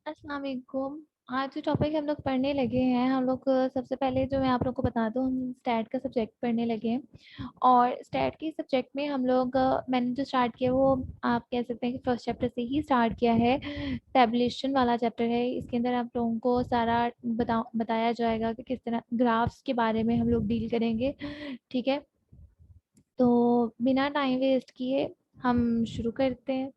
अस्सलाम वालेकुम। आज जो टॉपिक हम लोग पढ़ने लगे हैं, हम लोग सबसे पहले जो मैं आप लोग को बता दूं, हम स्टैट का सब्जेक्ट पढ़ने लगे हैं। और स्टैट के सब्जेक्ट में हम लोग मैंने जो स्टार्ट किया वो आप कह सकते हैं कि फर्स्ट चैप्टर से ही स्टार्ट किया है। टैबुलेशन वाला चैप्टर है। इसके अंदर आप लोगों को सारा बताया जाएगा कि किस तरह ग्राफ्स के बारे में हम लोग डील करेंगे। ठीक है, तो बिना टाइम वेस्ट किए हम शुरू करते हैं।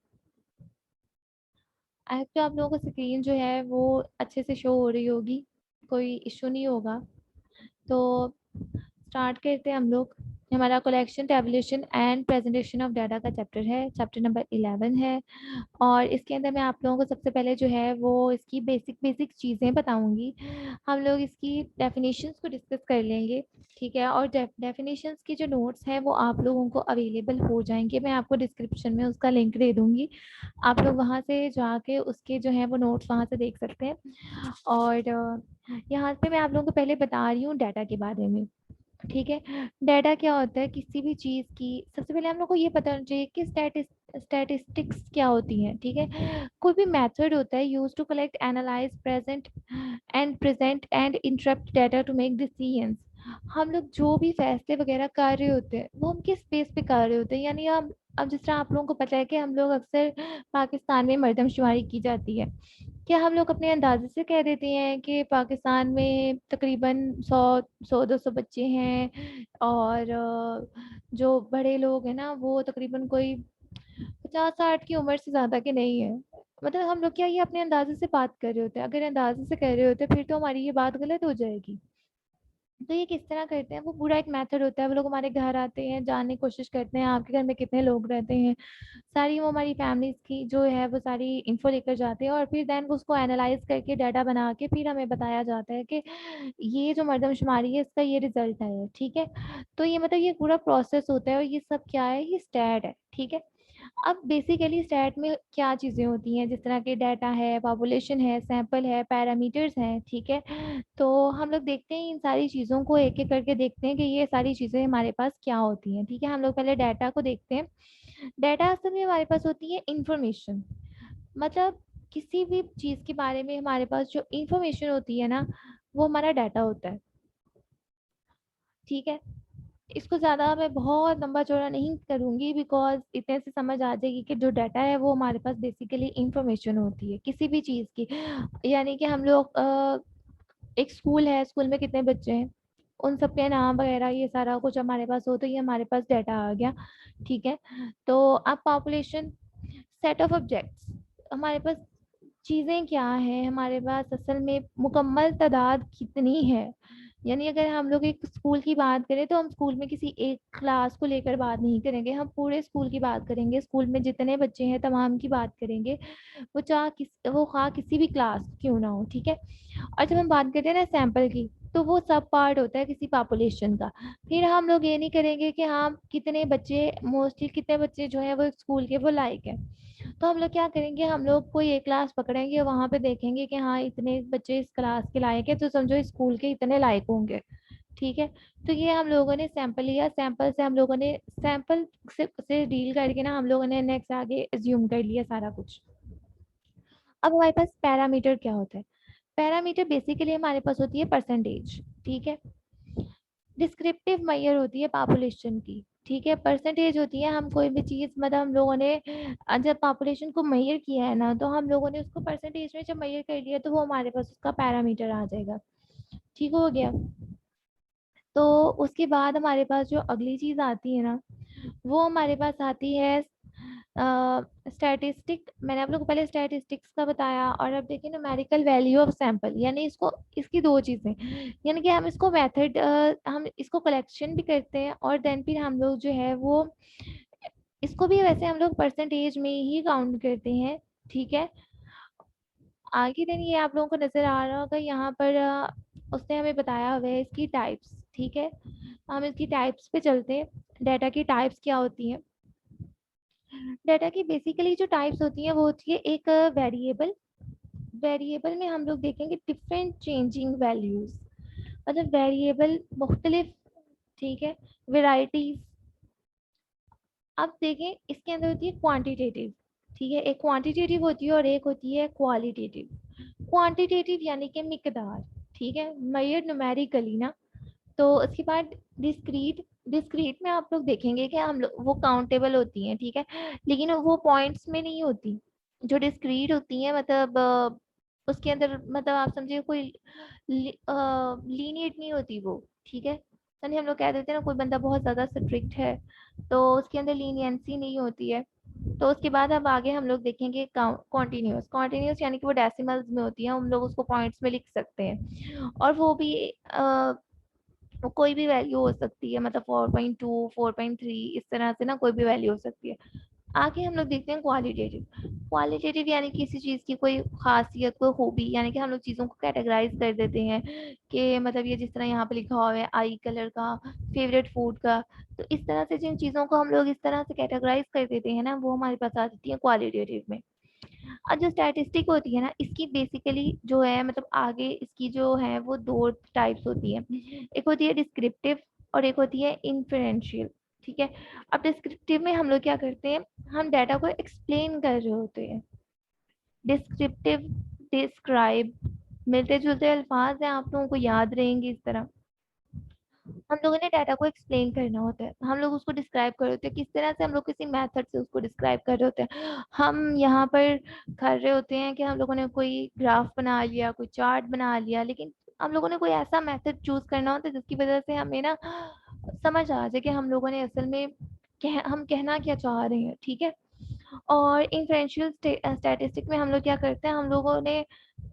आई होप कि आप लोगों को स्क्रीन जो है वो अच्छे से शो हो रही होगी, कोई इशू नहीं होगा। तो स्टार्ट करते हैं हम लोग। हमारा collection, tabulation and presentation of data का चैप्टर है, चैप्टर नंबर 11 है। और इसके अंदर मैं आप लोगों को सबसे पहले जो है वो इसकी बेसिक बेसिक चीज़ें बताऊंगी। हम लोग इसकी डेफिनेशंस को डिस्कस कर लेंगे। ठीक है, और डेफिनेशंस की जो नोट्स हैं वो आप लोगों को अवेलेबल हो जाएंगे। मैं आपको डिस्क्रिप्शन में उसका लिंक दे दूंगी, आप लोग वहाँ से जाके उसके जो है वो नोट्स वहाँ से देख सकते हैं। और यहाँ पे मैं आप लोगों को पहले बता रही हूँ डाटा के बारे में। ठीक है, डाटा क्या होता है किसी भी चीज़ की। सबसे पहले हम लोग को ये पता होना चाहिए कि स्टैटिस्टिक्स क्या होती हैं। ठीक है, कोई भी मेथड होता है use to collect, analyse, present and interpret data to make decisions. हम लोग जो भी फैसले वगैरह कर रहे होते हैं वो हम किस बेस पे कर रहे होते हैं, यानी हम अब जिस तरह आप लोगों को पता है कि हम लोग अक्सर पाकिस्तान में मर्दमशुमारी की जाती है। क्या हम लोग अपने अंदाजे से कह देते हैं कि पाकिस्तान में तकरीबन 100 200 बच्चे हैं, और जो बड़े लोग हैं ना वो तकरीबन कोई 50 60 की उम्र से ज़्यादा के नहीं है। मतलब हम लोग क्या ये अपने अंदाजे से बात कर रहे होते हैं? अगर अंदाजे से कर रहे होते हैं फिर तो हमारी ये बात गलत हो जाएगी। तो ये किस तरह करते हैं, वो पूरा एक मेथड होता है। वो लोग हमारे घर आते हैं, जानने की कोशिश करते हैं आपके घर में कितने लोग रहते हैं, सारी वो हमारी फैमिलीज की जो है वो सारी इन्फो लेकर जाते हैं। और फिर देन उसको एनालाइज करके डाटा बना के फिर हमें बताया जाता है कि ये जो मर्दमशुमारी है इसका ये रिजल्ट आया है। ठीक है, तो ये मतलब ये पूरा प्रोसेस होता है, और ये सब क्या है, ये स्टैट है। ठीक है, अब बेसिकली स्टैट में क्या चीज़ें होती हैं, जिस तरह के डाटा है, पॉपुलेशन है, सैंपल है, पैरामीटर्स हैं। ठीक है, तो हम लोग देखते हैं इन सारी चीज़ों को एक एक करके देखते हैं कि ये सारी चीज़ें हमारे पास क्या होती हैं। ठीक है, हम लोग पहले डाटा को देखते हैं। डाटा असल में हमारे पास होती है इंफॉर्मेशन। मतलब किसी भी चीज़ के बारे में हमारे पास जो इंफॉर्मेशन होती है ना, वो हमारा डाटा होता है। ठीक है, इसको ज़्यादा मैं बहुत लंबा चौड़ा नहीं करूँगी, बिकॉज इतने से समझ आ जाएगी कि जो डाटा है वो हमारे पास बेसिकली इंफॉर्मेशन होती है किसी भी चीज़ की। यानी कि हम लोग एक स्कूल है, स्कूल में कितने बच्चे हैं, उन सबके नाम वगैरह ये सारा कुछ हमारे पास हो, तो ये हमारे पास डाटा आ गया। ठीक है, तो अब पॉपुलेशन, सेट ऑफ ऑब्जेक्ट्स, हमारे पास चीज़ें क्या हैं, हमारे पास असल में मुकम्मल तादाद कितनी है। यानी अगर हम लोग एक स्कूल की बात करें तो हम स्कूल में किसी एक क्लास को लेकर बात नहीं करेंगे, हम पूरे स्कूल की बात करेंगे। स्कूल में जितने बच्चे हैं तमाम की बात करेंगे, वो खा किसी भी क्लास क्यों ना हो। ठीक है, और जब हम बात करते हैं ना सैंपल की, तो वो सब पार्ट होता है किसी पॉपुलेशन का। फिर हम लोग ये नहीं करेंगे कि हाँ कितने बच्चे, मोस्टली कितने बच्चे जो है वो स्कूल के वो लायक है। तो हम लोग क्या करेंगे, हम लोग कोई एक क्लास पकड़ेंगे, वहां पे देखेंगे कि हाँ इतने बच्चे इस क्लास के लायक है, तो समझो स्कूल के इतने लायक होंगे। ठीक है, तो ये हम लोगों ने सैंपल लिया, सैंपल से हम लोगों ने सैंपल से डील करके ना हम लोगों ने नेक्स्ट आगे एज्यूम कर लिया सारा कुछ। अब हमारे पास पैरामीटर क्या होता है? पैरामीटर बेसिकली हमारे पास होती है परसेंटेज। ठीक है, डिस्क्रिप्टिव मैयर होती है पॉपुलेशन की। ठीक है, परसेंटेज होती है, हम कोई भी चीज़ मतलब हम लोगों ने जब पॉपुलेशन को मैयर किया है ना, तो हम लोगों ने उसको परसेंटेज में जब मैयर कर लिया तो वो हमारे पास उसका पैरामीटर आ जाएगा। ठीक हो गया, तो उसके बाद हमारे पास जो अगली चीज़ आती है ना, वो हमारे पास आती है स्टैटिस्टिक। मैंने आप लोग को पहले स्टैटिस्टिक्स का बताया, और अब देखिए न्यूमेरिकल वैल्यू ऑफ सैंपल, यानी इसको, इसकी दो चीज़ें, यानी कि हम इसको मेथड, हम इसको कलेक्शन भी करते हैं, और देन फिर हम लोग जो है वो इसको भी वैसे हम लोग परसेंटेज में ही काउंट करते हैं। ठीक है, आगे दिन ये आप लोगों को नज़र आ रहा होगा यहाँ पर, उसने हमें बताया हुआ है इसकी टाइप्स। ठीक है, हम इसकी टाइप्स पे चलते हैं। डाटा की टाइप्स क्या होती हैं? डाटा की बेसिकली जो टाइप्स होती हैं वो होती है एक वेरिएबल। वेरिएबल में हम लोग देखेंगे डिफरेंट चेंजिंग वैल्यूज, मतलब वेरिएबल मुख्तलिफ। ठीक है, वेराइटीज। अब देखें इसके अंदर होती है क्वांटिटेटिव। ठीक है, एक क्वांटिटेटिव होती है और एक होती है क्वालिटेटिव। क्वांटिटेटिव यानी कि मिकदार, ठीक है, मेजर्ड न्यूमेरिकली ना। तो उसके बाद डिस्क्रीट, डिस्क्रीट में आप लोग देखेंगे कि हम लोग वो काउंटेबल होती हैं, ठीक है, लेकिन वो पॉइंट्स में नहीं होती। जो डिस्क्रीट होती हैं मतलब उसके अंदर मतलब आप समझिए कोई लीनियट नहीं होती वो, ठीक है। यानी हम लोग कह देते हैं ना कोई बंदा बहुत ज्यादा स्ट्रिक्ट है तो उसके अंदर लीनियंसी नहीं होती है। तो उसके बाद अब आगे हम लोग देखेंगे कॉन्टिन्यूस, कॉन्टिन्यूस यानी कि वो डेसिमल्स में होती है, हम लोग उसको पॉइंट्स में लिख सकते हैं। और वो भी वो कोई भी वैल्यू हो सकती है, मतलब 4.2 4.3 इस तरह से ना कोई भी वैल्यू हो सकती है। आगे हम लोग देखते हैं क्वालिटेटिव, क्वालिटेटिव यानी किसी चीज की कोई खासियत, कोई खूबी, यानी कि हम लोग चीजों को कैटेगराइज कर देते हैं कि मतलब ये जिस तरह यहाँ पे लिखा हुआ है आई कलर का, फेवरेट फूड का। तो इस तरह से जिन चीजों को हम लोग इस तरह से कैटेगराइज कर देते हैं ना वो हमारे पास आ जाती है क्वालिटेटिव में। और जो स्टैटिस्टिक होती है ना इसकी बेसिकली जो है मतलब आगे इसकी जो है वो दो टाइप्स होती है, एक होती है डिस्क्रिप्टिव और एक होती है इन्फरेंशियल, ठीक है। अब डिस्क्रिप्टिव में हम लोग क्या करते हैं, हम डाटा को एक्सप्लेन कर रहे होते हैं। डिस्क्रिप्टिव, डिस्क्राइब, मिलते जुलते अल्फाज हैं, आप लोगों को याद रहेंगे इस तरह। हम लोगों ने डाटा को एक्सप्लेन करना होता है, हम लोग उसको डिस्क्राइब कर रहे होते हैं, किस तरह से हम लोग किसी मेथड से उसको डिस्क्राइब कर रहे होते हैं। हम यहाँ पर कर रहे होते हैं कि हम लोगों ने कोई ग्राफ बना लिया, कोई चार्ट बना लिया, लेकिन हम लोगों ने कोई ऐसा मेथड चूज करना होता है जिसकी वजह से हमें ना समझ आ जाए कि हम लोगों ने असल में हम कहना क्या चाह रहे हैं, ठीक है। और इन्फ्लुएंशियल स्टैटिस्टिक में हम लोग क्या करते हैं, हम लोगों ने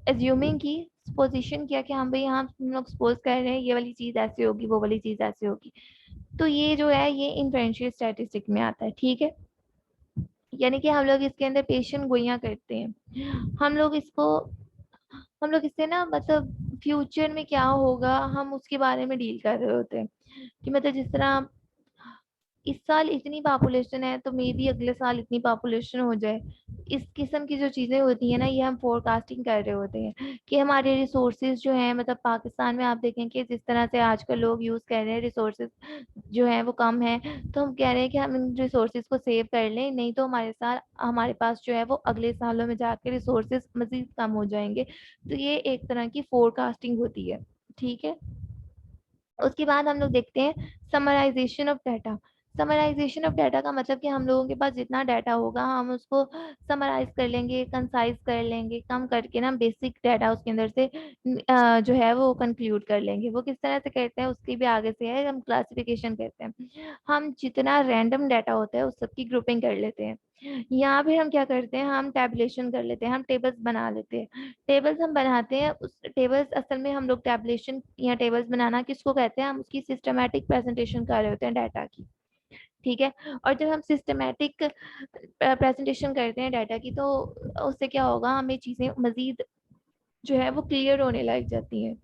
एज्यूमिंग की, पोजीशन किया कि हम भाई यहाँ हम लोग सपोज कर रहे हैं ये वाली चीज ऐसे होगी, वो वाली चीज ऐसे होगी। तो ये जो है ये इन्फ्लुएंशियल स्टैटिस्टिक में आता है, ठीक है। यानी कि हम लोग इसके अंदर पेशेंट गोइयां करते हैं, हम लोग इसको हम लोग इससे ना मतलब फ्यूचर में क्या होगा हम उसके बारे में डील कर रहे होते हैं। कि मतलब जिस तरह इस साल इतनी पॉपुलेशन है तो मे बी अगले साल इतनी पॉपुलेशन हो जाए। इस किस्म की जो चीजें होती है ना ये हम फोरकास्टिंग कर रहे होते हैं कि हमारे रिसोर्सेज जो हैं मतलब पाकिस्तान में आप देखें कि जिस तरह से आजकल लोग यूज कर रहे हैं रिसोर्सेज जो है वो कम है। तो हम कह रहे हैं कि हम इन रिसोर्सेज को सेव कर लें, नहीं तो हमारे साथ हमारे पास जो है वो अगले सालों में जाके रिसोर्सेज मजीद कम हो जाएंगे। तो ये एक तरह की फोरकास्टिंग होती है, ठीक है। उसके बाद हम लोग देखते हैं summarisation of data. Summarisation of data का मतलब कि हम लोगों के पास जितना डाटा होगा हम उसको समराइज कर लेंगे, कंसाइज कर लेंगे, कम करके ना बेसिक डाटा उसके अंदर से जो है वो कंक्लूड कर लेंगे। वो किस तरह से करते हैं उसकी भी आगे से है, हम क्लासिफिकेशन कहते हैं। हम जितना रैंडम डाटा होता है उस सबकी ग्रुपिंग कर लेते हैं। यहाँ भी हम क्या करते हैं, हम टैबुलेशन कर लेते हैं, हम टेबल्स बना लेते हैं। टेबल्स हम बनाते हैं, उस टेबल्स असल में हम लोग टैबुलेशन या टेबल्स बनाना किसको कहते हैं, हम उसकी सिस्टमैटिक प्रेजेंटेशन कर रहे होते हैं डाटा की, ठीक है। और जब हम सिस्टमैटिक प्रेजेंटेशन करते हैं डाटा की तो उससे क्या होगा, हमें चीजें मजीद जो है वो क्लियर होने लग जाती हैं,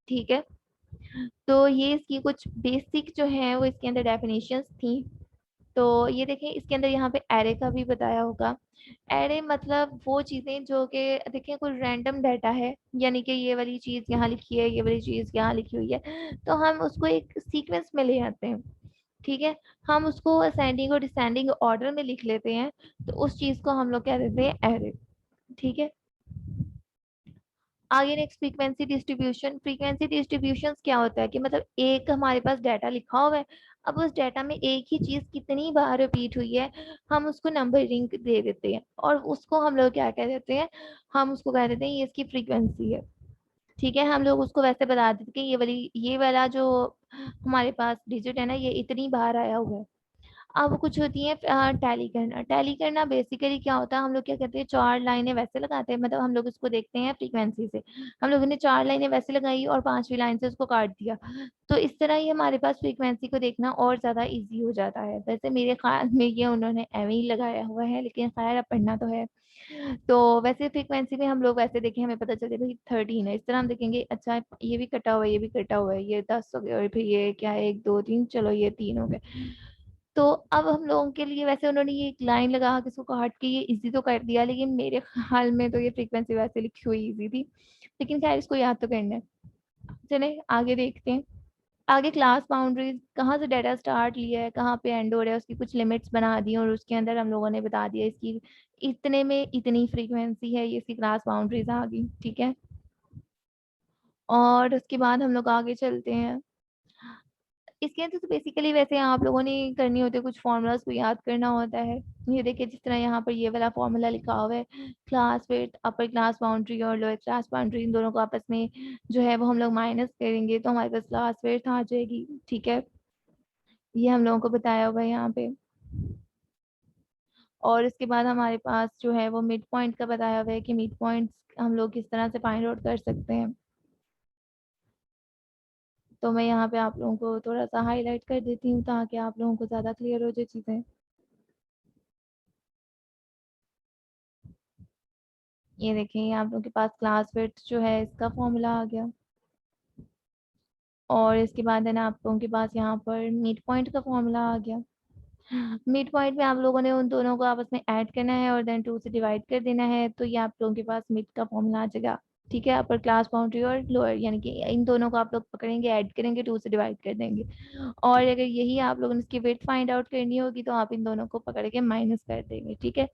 ठीक है। तो ये इसकी कुछ बेसिक जो है वो इसके अंदर डेफिनेशंस थी। तो ये देखें इसके अंदर यहाँ पे एरे का भी बताया होगा। एरे मतलब वो चीजें जो कि देखें कोई रैंडम डाटा है, यानी कि ये वाली चीज यहाँ लिखी है, ये वाली चीज यहाँ लिखी हुई है, तो हम उसको एक सीक्वेंस में ले आते हैं, ठीक है। हम उसको असेंडिंग और डिसेंडिंग ऑर्डर में लिख लेते हैं, तो उस चीज को हम लोग कह देते हैं एरे, ठीक है। आगे next frequency distribution. Frequency distribution क्या होता है कि मतलब एक हमारे पास डाटा लिखा हुआ है, अब उस डाटा में एक ही चीज कितनी बार रिपीट हुई है हम उसको नंबरिंग दे देते हैं, और उसको हम लोग क्या कह देते हैं, हम उसको कह देते हैं ये इसकी फ्रीक्वेंसी है, ठीक है। हम लोग उसको वैसे बता देते हैं कि ये वाला जो हमारे पास डिजिट है ना ये इतनी बार आया हुआ है। अब कुछ होती है टैली करना। टैली करना बेसिकली क्या होता है, हम लोग क्या करते हैं चार लाइनें वैसे लगाते हैं, मतलब हम लोग इसको देखते हैं फ्रीक्वेंसी से, हम लोगों ने चार लाइनें वैसे लगाई और पांचवी लाइन से उसको काट दिया। तो इस तरह ही हमारे पास फ्रीक्वेंसी को देखना और ज्यादा इजी हो जाता है। वैसे मेरे ख्याल में ये उन्होंने एवं ही लगाया हुआ है, लेकिन खैर अब पढ़ना तो है। तो वैसे फ्रीक्वेंसी में हम लोग वैसे देखें हमें पता चले भाई 13 है, इस तरह हम देखेंगे अच्छा ये भी कटा हुआ है, ये भी कटा हुआ है, ये 10 हो गया, और फिर ये क्या है 1 2 3, चलो ये 3 हो गए। तो अब हम लोगों के लिए वैसे उन्होंने ये एक लाइन लगा के इसको काट के ये इजी तो कर दिया, लेकिन मेरे ख्याल में तो ये फ्रीक्वेंसी वैसे लिखी हुई इजी थी, लेकिन खैर इसको याद तो करना है। चले आगे देखते हैं। आगे क्लास बाउंड्रीज, कहाँ से डाटा स्टार्ट लिया है, कहाँ पे एंड हो रहा है, उसकी कुछ लिमिट्स बना दी और उसके अंदर हम लोगों ने बता दिया इसकी इतने में इतनी फ्रीक्वेंसी है, ये इसकी क्लास बाउंड्रीज आ गई, ठीक है। और उसके बाद हम लोग आगे चलते हैं। इसके अंदर तो बेसिकली वैसे आप लोगों ने करनी होती है, कुछ फॉर्मूलाज को याद करना होता है। ये देखिए जिस तरह यहाँ पर ये वाला फॉर्मूला लिखा हुआ है, class width, upper class boundary और लोअर क्लास बाउंड्री, इन दोनों को आपस में जो है वो हम लोग माइनस करेंगे तो हमारे पास क्लास विड्थ आ जाएगी, ठीक है। ये हम लोगों को बताया हुआ है यहाँ पे। और इसके बाद हमारे पास जो है वो मिड पॉइंट का बताया हुआ है कि मिड पॉइंट हम लोग किस तरह से फाइंड आउट कर सकते हैं। तो मैं यहाँ पे आप लोगों को थोड़ा सा हाईलाइट कर देती हूँ ताकि आप लोगों को ज़्यादा क्लियर हो जाए चीज़ें। ये देखें आप लोगों के पास क्लास विड्थ जो है इसका फॉर्मूला आ गया। और इसके बाद है ना आप लोगों के पास यहाँ पर मिड पॉइंट का फॉर्मूला आ गया। मिड पॉइंट में आप लोगों ने उन दोनों को आपस में ऐड करना है और देन 2 से डिवाइड कर देना है, तो ये आप लोगों के पास मिड का फॉर्मूला आ जाएगा, ठीक है। अपर क्लास बाउंड्री और लोअर, यानी कि इन दोनों को आप लोग पकड़ेंगे, ऐड करेंगे, 2 से डिवाइड कर देंगे। और अगर यही आप लोगों ने इसकी विड्थ फाइंड आउट करनी होगी तो आप इन दोनों को पकड़ के माइनस कर देंगे, ठीक है।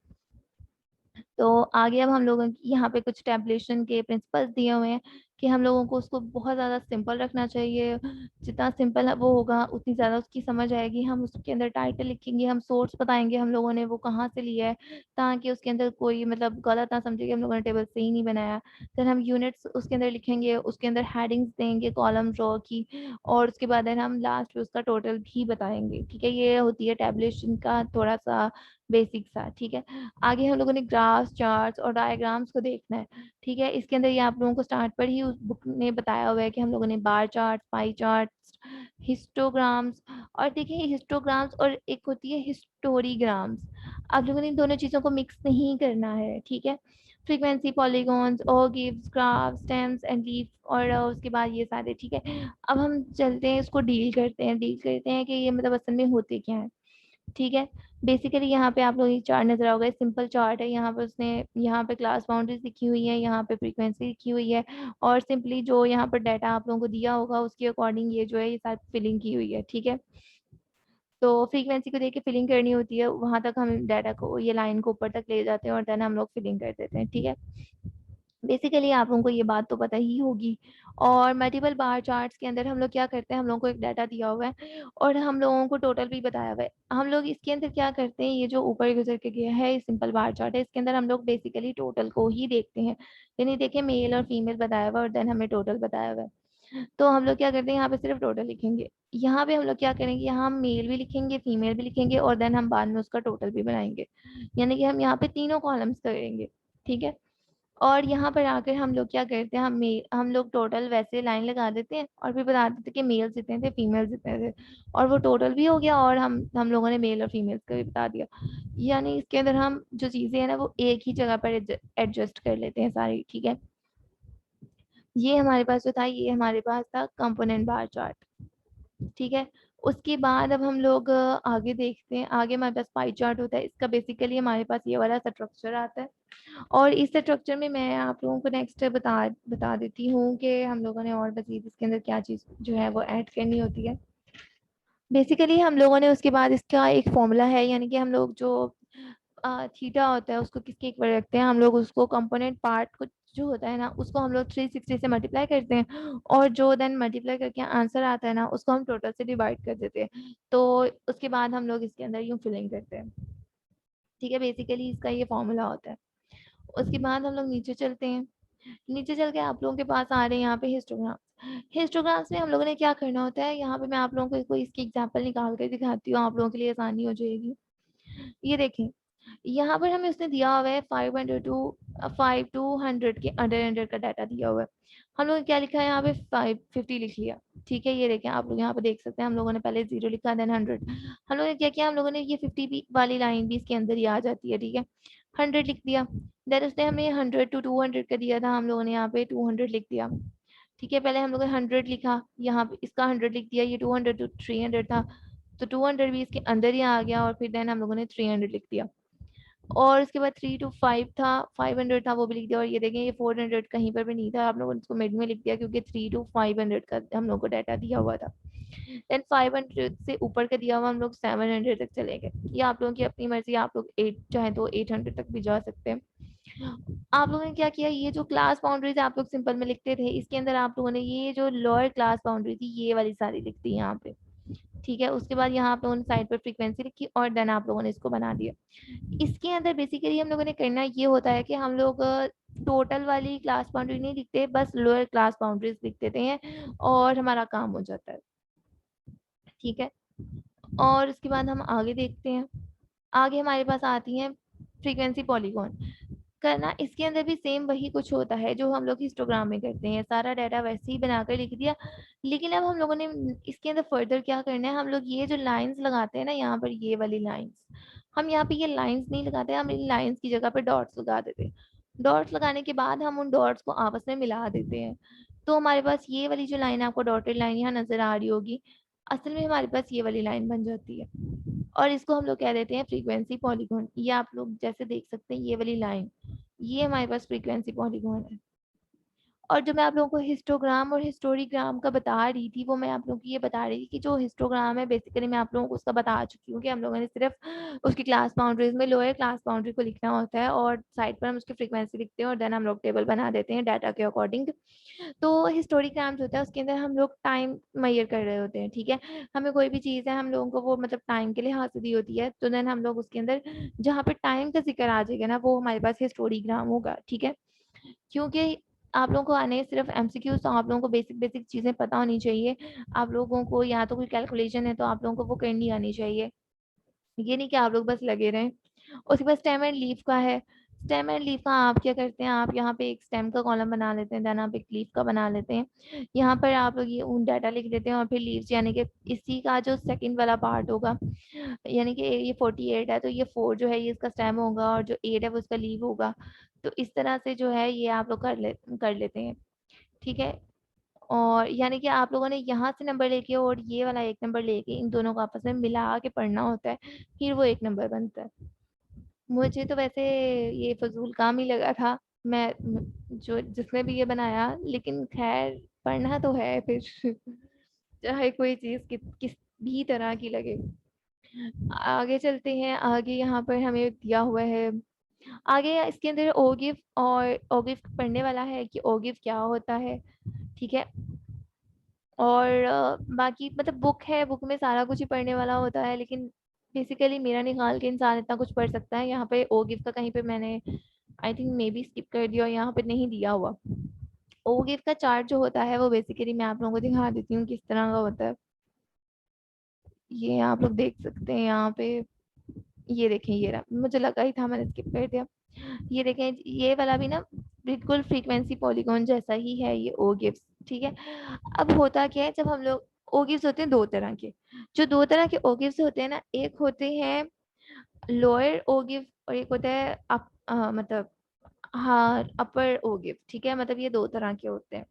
तो आगे अब हम लोगों की यहाँ पे कुछ टैबुलेशन के प्रिंसिपल्स दिए हुए हैं कि हम लोगों को उसको बहुत ज़्यादा सिंपल रखना चाहिए। जितना सिंपल वो होगा उतनी ज़्यादा उसकी समझ आएगी। हम उसके अंदर टाइटल लिखेंगे, हम सोर्स बताएंगे हम लोगों ने वो कहाँ से लिया है, ताकि उसके अंदर कोई मतलब गलत ना समझे कि हम लोगों ने टेबल सही नहीं बनाया। फिर हम यूनिट्स उसके अंदर लिखेंगे, उसके अंदर हेडिंग्स देंगे कॉलम रो की, और उसके बाद हम लास्ट में उसका टोटल भी बताएंगे, ठीक है। ये होती है टैबुलेशन का थोड़ा सा बेसिक सा, ठीक है। आगे हम लोगों ने ग्राफ्स, चार्ट्स और डायग्राम्स को देखना है, ठीक है। इसके अंदर ये आप लोगों को स्टार्ट पर ही उस बुक ने बताया हुआ है कि हम लोगों ने bar chart, pie charts, histograms, और देखिए हिस्टोग्राम्स और एक होती है हिस्टोरीग्राम्स, आप लोगों ने इन दोनों चीज़ों को मिक्स नहीं करना है, ठीक है। Frequency, polygons, ogives, graph, stems and leaf, और उसके बाद ये सारे, ठीक है। अब हम चलते हैं इसको डील करते हैं कि ये मतलब असल में होते क्या है, ठीक है। बेसिकली यहाँ पे आप लोग एक चार्ट नजर आओगे, सिंपल चार्ट है। यहाँ पे उसने यहाँ पे क्लास बाउंड्रीज लिखी हुई है, यहाँ पे फ्रीक्वेंसी लिखी हुई है, और सिंपली जो यहाँ पर डाटा आप लोगों को दिया होगा उसके अकॉर्डिंग ये जो है ये साथ फिलिंग की हुई है, ठीक है। तो फ्रीक्वेंसी को देख के फिलिंग करनी होती है, वहां तक हम डाटा को, ये लाइन को ऊपर तक ले जाते हैं और देन हम लोग फिलिंग कर देते हैं, ठीक है। बेसिकली आप लोगों को ये बात तो पता ही होगी। और मल्टीपल बार चार्ट्स के अंदर हम लोग क्या करते हैं, हम लोगों को एक डाटा दिया हुआ है और हम लोगों को टोटल भी बताया हुआ है। हम लोग इसके अंदर क्या करते हैं, ये जो ऊपर गुजर के गया है सिंपल बार चार्ट है, इसके अंदर हम लोग बेसिकली टोटल को ही देखते हैं। यानी देखिए मेल और फीमेल बताया हुआ है और देन हमें टोटल बताया हुआ है। तो हम लोग क्या करते हैं, यहाँ पे सिर्फ टोटल लिखेंगे। यहाँ पे हम लोग क्या करेंगे, यहाँ हम मेल भी लिखेंगे, फीमेल भी लिखेंगे, और देन हम बाद में उसका टोटल भी बनाएंगे। यानी कि हम यहाँ पे तीनों कॉलम्स करेंगे, ठीक है। और यहाँ पर आकर हम लोग क्या करते हैं, हम लोग टोटल वैसे लाइन लगा देते हैं और फिर बता देते हैं कि मेल्स जितने थे, फीमेल्स जितने थे, और वो टोटल भी हो गया, और हम लोगों ने मेल और फीमेल्स का भी बता दिया। यानी इसके अंदर हम जो चीज़ें हैं ना वो एक ही जगह पर एडजस्ट कर लेते हैं सारी, ठीक है। ये हमारे पास जो था, ये हमारे पास था कंपोनेंट बार चार्ट, ठीक है। उसके बाद अब हम लोग आगे देखते हैं। आगे हमारे पास पाई चार्ट होता है, इसका बेसिकली हमारे पास ये वाला स्ट्रक्चर आता है। और इस स्ट्रक्चर में मैं आप लोगों को नेक्स्ट बता बता देती हूँ कि हम लोगों ने और मजीद इसके अंदर क्या चीज़ जो है वो ऐड करनी होती है। बेसिकली हम लोगों ने उसके बाद इसका एक फॉर्मूला है, यानी कि हम लोग जो थीटा होता है उसको किसके इक्वल रखते हैं, हम लोग उसको कंपोनेंट पार्ट को जो होता है ना उसको हम लोग 360 से मल्टीप्लाई करते हैं, और जो देन मल्टीप्लाई करके आंसर आता है ना उसको हम टोटल से डिवाइड कर देते हैं। तो उसके बाद हम लोग इसके अंदर यूँ फिलिंग करते हैं, ठीक है। बेसिकली इसका ये फॉर्मूला होता है। उसके बाद हम लोग नीचे चलते हैं। नीचे चल के आप लोगों के पास आ रहे हैं यहाँ पे हिस्टोग्राम्स। हिस्टोग्राम्स में हम लोगों ने क्या करना होता है, यहाँ पे मैं आप लोगों को कोई इसकी एग्जांपल निकाल कर दिखाती हूँ, आप लोगों के लिए आसानी हो जाएगी। ये देखें, यहाँ पर हमें उसने दिया हुआ है 5 के अंडर का डाटा दिया हुआ है। हम लोगों ने क्या लिखा है यहाँ पे, 550 लिख लिया, ठीक है। ये देखें आप लोग यहाँ पे देख सकते हैं, हम लोगों ने पहले 0 लिखा, देन 100। हम लोगों ने क्या किया, हम लोगों ने ये 50 भी वाली लाइन भी इसके अंदर ही आ जाती है, ठीक है। 100 लिख दिया, देन उसने हमें 100 to 200 का दिया था, हम लोगों ने यहाँ पे 200 लिख दिया, ठीक है। पहले हम लोगों ने 100 लिखा, यहाँ पे इसका 100 लिख दिया, ये 200 to 300 था, तो 200 भी इसके अंदर ही आ गया, और फिर देन हम लोगों ने 300 लिख दिया। और उसके बाद 3 to 5 था, 500 था, वो भी लिख दिया। और ये देखें ये 400 कहीं पर भी नहीं था, आप लोगों ने इसको मिड में लिख दिया क्योंकि 3 to 500 का हम लोगों को डाटा दिया हुआ था। देन 500 से ऊपर का दिया हुआ हम लोग 700 तक चले गए। ये आप लोगों की अपनी मर्जी, आप लोग 8 चाहे तो 800 तक भी जा सकते हैं। आप लोगों ने क्या किया, ये जो क्लास बाउंड्रीज आप लोग सिंपल में लिखते थे, इसके अंदर आप लोगों ने ये जो लोअर क्लास बाउंड्री थी ये वाली सारी लिख दी यहाँ पे, ठीक है। उसके बाद यहाँ आप लोगों ने साइड पर फ्रीक्वेंसी लिखी और देन आप लोगों ने इसको बना दिया। इसके अंदर बेसिकली हम लोगों ने करना ये होता है कि हम लोग टोटल वाली क्लास बाउंड्री नहीं लिखते, बस लोअर क्लास बाउंड्रीज लिख देते हैं और हमारा काम हो जाता है, ठीक है। और उसके बाद हम आगे देखते हैं। आगे हमारे पास आती है फ्रीक्वेंसी पॉलीगॉन करना। इसके अंदर भी सेम वही कुछ होता है जो हम लोग हिस्टोग्राम में करते हैं, सारा डाटा वैसे ही बनाकर लिख दिया। लेकिन अब हम लोगों ने इसके अंदर फर्दर क्या करना है, हम लोग ये जो लाइंस लगाते हैं ना यहाँ पर, ये वाली लाइंस, हम यहाँ पे ये लाइंस नहीं लगाते, हम इन लाइंस की जगह पे डॉट्स लगा देते हैं। डॉट्स लगाने के बाद हम उन डॉट्स को आपस में मिला देते हैं। तो हमारे पास ये वाली जो लाइन, आपको डॉटेड लाइन यहाँ नजर आ रही होगी, असल में हमारे पास ये वाली लाइन बन जाती है और इसको हम लोग कह देते हैं फ्रीक्वेंसी पॉलीगॉन। ये आप लोग जैसे देख सकते हैं ये वाली लाइन, ये हमारे पास फ्रीक्वेंसी पॉलीगॉन है। और जो मैं आप लोगों को हिस्टोग्राम और हिस्टोरीग्राम का बता रही थी, वो मैं आप लोगों को ये बता रही थी कि जो हिस्टोग्राम है बेसिकली मैं आप लोगों को उसका बता चुकी हूँ कि हम लोगों ने सिर्फ उसकी क्लास बाउंड्रीज में लोअर क्लास बाउंड्री को लिखना होता है और साइड पर हम उसकी फ्रीक्वेंसी लिखते हैं और देन हम लोग टेबल बना देते हैं डाटा के अकॉर्डिंग। तो हिस्टोरीग्राम जो होता है उसके अंदर हम लोग टाइम मेजर कर रहे होते हैं, ठीक है। हमें कोई भी चीज़ है हम लोगों को वो मतलब टाइम के लिहाज से दी होती है, तो देन हम लोग उसके अंदर जहाँ पे टाइम का जिक्र आ जाएगा ना, वो हमारे पास हिस्टोरीग्राम होगा, ठीक है। क्योंकि आप लोगों को आने सिर्फ एमसीक्यू, तो आप लोगों को बेसिक बेसिक चीज़ें पता होनी चाहिए। आप लोगों को या तो कोई कैलकुलेशन है तो आप लोगों को वो करनी आनी चाहिए, ये नहीं कि आप लोग बस लगे रहें। उसके बाद स्टेम एंड लीफ का है। स्टेम एंड लीफ का आप क्या करते हैं, आप यहाँ पे एक स्टेम का कॉलम बना लेते हैं, देन आप एक लीफ का बना लेते हैं। यहाँ पर आप लोग ये उन डाटा लिख देते हैं और फिर लीव्स यानी कि इसी का जो सेकंड वाला पार्ट होगा, यानी कि ये 48 है तो ये 4 जो है ये इसका स्टेम होगा और जो 8 है वो इसका लीव होगा। तो इस तरह से जो है ये आप लोग कर लेते हैं, ठीक है। और यानी कि आप लोगों ने यहाँ से नंबर लेके और ये वाला एक नंबर लेके इन दोनों को आपस में मिला के पढ़ना होता है, फिर वो एक नंबर बनता है। मुझे तो वैसे ये फजूल काम ही लगा था, जो जिसने भी ये बनाया, लेकिन खैर पढ़ना तो है फिर चाहे कोई चीज़ किस भी तरह की लगे। आगे चलते हैं। आगे यहाँ पर हमें दिया हुआ है, आगे इसके अंदर ओगिव और ओगिव पढ़ने वाला है कि ओगिव क्या होता है, ठीक है। और बाकी मतलब बुक है, बुक में सारा कुछ ही पढ़ने वाला होता है, लेकिन बेसिकली मेरा निकाल के इंसान इतना कुछ पढ़ सकता है। यहाँ पे ओ गिव का कहीं पे मैंने I think may be skip कर दिया और यहाँ पे नहीं दिया हुआ। ओ गिव का चार्ट जो होता है वो बेसिकली मैं आप लोगों को दिखा देती हूँ किस तरह का होता है। ये आप लोग देख सकते हैं यहाँ पे, ये देखें, ये रहा, मुझे लगा ही था मैंने स्किप कर दिया। ये देखें, ये वाला भी ना बिल्कुल फ्रीक्वेंसी पॉलीगॉन जैसा ही है ये ओ गिव्स, ठीक है। अब होता क्या है, जब हम लोग ओ गिव्स होते हैं दो तरह के, जो दो तरह के ओ गिव्स होते हैं ना, एक होते हैं लोअर ओ गिव और एक होता है मतलब हाँ अपर ओ गिव, ठीक है। मतलब ये दो तरह के होते हैं।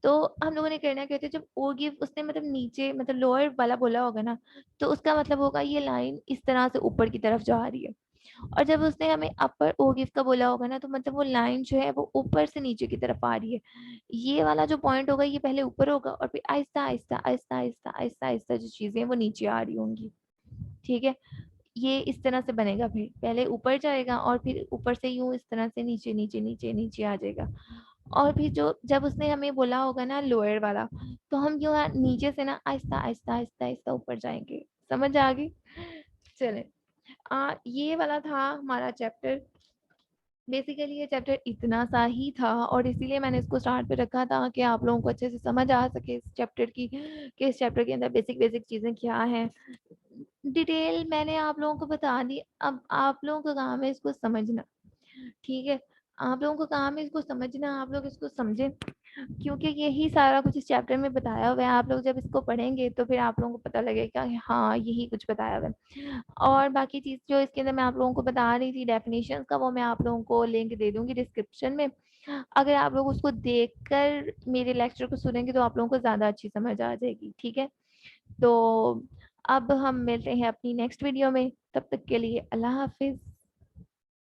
तो हम लोगों ने करना क्या होता है, जब ओ गिव उसने मतलब नीचे मतलब लोअर वाला बोला होगा ना, तो उसका मतलब होगा ये लाइन इस तरह से ऊपर की तरफ जा रही है। और जब उसने हमें अपर ओ गिव का बोला होगा ना, तो मतलब वो लाइन जो है वो ऊपर से नीचे की तरफ आ रही है। ये वाला जो पॉइंट होगा ये पहले ऊपर होगा और फिर आहिस्ता आहिस्ता आहिस्ता आहिस्ता आहिस्ता आहिस्ता जो चीजें हैं वो नीचे आ रही होंगी, ठीक है। ये इस तरह से बनेगा, फिर पहले ऊपर जाएगा और फिर ऊपर से यूं इस तरह से नीचे नीचे नीचे नीचे आ जाएगा। और फिर जो जब उसने हमें बोला होगा ना लोअर वाला, तो हम यूं नीचे से ना आहिस्ता आहिस्ता आहिस्ता आहिस्ता ऊपर जाएंगे। समझ आ गई? चले, ये वाला था हमारा चैप्टर। बेसिकली ये चैप्टर इतना सा ही था और इसीलिए मैंने इसको स्टार्ट पे रखा था कि आप लोगों को अच्छे से समझ आ सके इस चैप्टर की, कि इस चैप्टर के अंदर बेसिक बेसिक चीज़ें क्या हैं। डिटेल मैंने आप लोगों को बता दी, अब आप लोगों का काम है इसको समझना, ठीक है। आप लोगों का काम है इसको समझना, आप लोग इसको समझें, क्योंकि यही सारा कुछ इस चैप्टर में बताया हुआ है। आप लोग जब इसको पढ़ेंगे तो फिर आप लोगों को पता लगेगा कि हाँ यही कुछ बताया हुआ है। और बाकी चीज़ जो इसके अंदर मैं आप लोगों को बता रही थी डेफिनेशन का, वो मैं आप लोगों को लिंक दे दूंगी डिस्क्रिप्शन में। अगर आप लोग उसको देखकर मेरे लेक्चर को सुनेंगे तो आप लोगों को ज़्यादा अच्छी समझ आ जाएगी, ठीक है। तो अब हम मिलते हैं अपनी नेक्स्ट वीडियो में, तब तक के लिए अल्लाह हाफिज़।